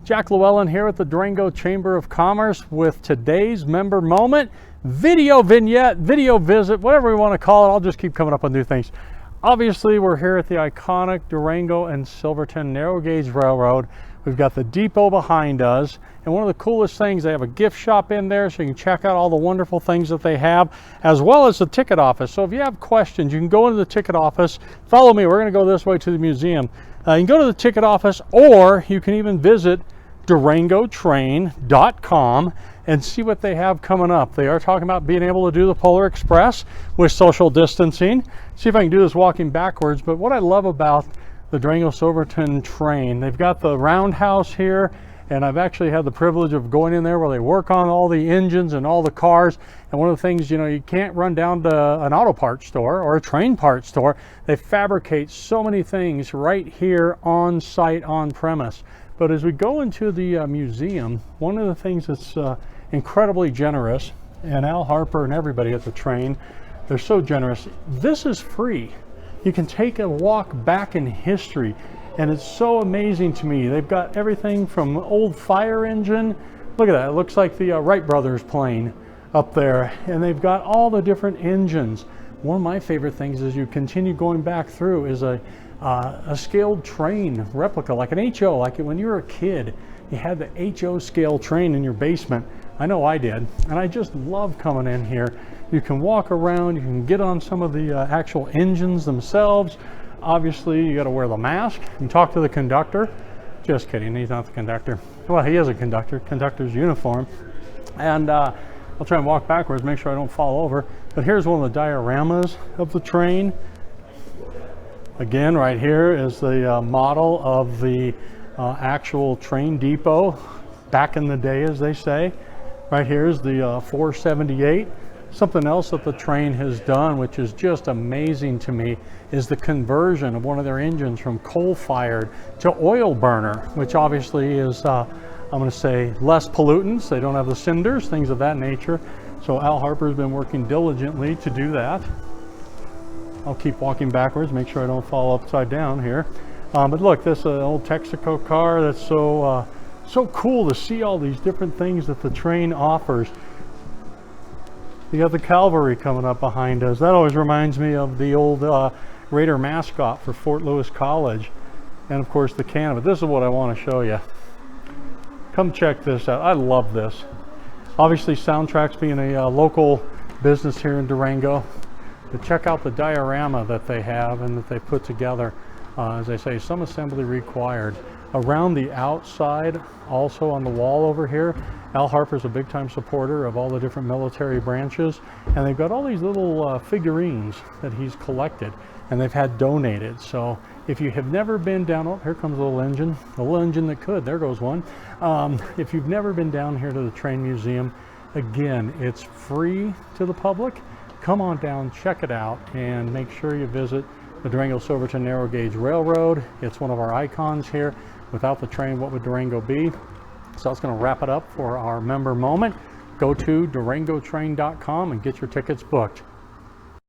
Jack Llewellyn here at the Durango Chamber of Commerce with today's member moment, video vignette, video visit, whatever we want to call it. I'll just keep coming up with new things. Obviously, we're here at the iconic Durango and Silverton narrow gauge railroad. We've got the depot behind us, and one of the coolest things, they have a gift shop in there so you can check out all the wonderful things that they have, as well as the ticket office. So if you have questions, you can go into the ticket office. Follow me, we're going to go this way to the museum. You can go to the ticket office, or you can even visit durangotrain.com and see what they have coming up. They are talking about being able to do the Polar Express with social distancing. See if I can do this walking backwards. But what I love about the Durango Silverton train, they've got the roundhouse here, and I've actually had the privilege of going in there where they work on all the engines and all the cars. And one of the things, you know, you can't run down to an auto parts store or a train parts store. They fabricate so many things right here on site, on premise. But as we go into the museum, one of the things that's incredibly generous, and Al Harper and everybody at the train, they're so generous. This is free. You can take a walk back in history, and it's so amazing to me. They've got everything from old fire engine. Look at that, it looks like the Wright brothers plane up there, and they've got all the different engines. One of my favorite things as you continue going back through is a scaled train replica, like an HO, like when you were a kid, you had the HO scale train in your basement. I know I did, and I just love coming in here. You can walk around, you can get on some of the actual engines themselves. Obviously, you got to wear the mask and talk to the conductor. Just kidding, he's not the conductor. Well, he is a conductor, conductor's uniform. And I'll try and walk backwards, make sure I don't fall over. But here's one of the dioramas of the train. Again, right here is the model of the actual train depot back in the day, as they say. Right here is the 478. Something else that the train has done, which is just amazing to me, is the conversion of one of their engines from coal-fired to oil burner, which obviously is, I'm going to say, less pollutants. They don't have the cinders, things of that nature. So Al Harper's been working diligently to do that. I'll keep walking backwards, make sure I don't fall upside down here. But look, this is an old Texaco car that's so cool to see all these different things that the train offers. You got the cavalry coming up behind us. That always reminds me of the old Raider mascot for Fort Lewis College. And of course the cannon. But this is what I want to show you. Come check this out. I love this. Obviously Soundtracks being a local business here in Durango. But check out the diorama that they have and that they put together. As I say, some assembly required. Around the outside, also on the wall over here, Al Harper's a big time supporter of all the different military branches, and they've got all these little figurines that he's collected and they've had donated. So if you have never been down, oh, here comes a little engine that could, there goes one. If you've never been down here to the train museum, again, it's free to the public. Come on down, check it out, and make sure you visit the Durango Silverton Narrow Gauge Railroad. It's one of our icons here. Without the train, what would Durango be? So that's going to wrap it up for our member moment. Go to durangotrain.com and get your tickets booked.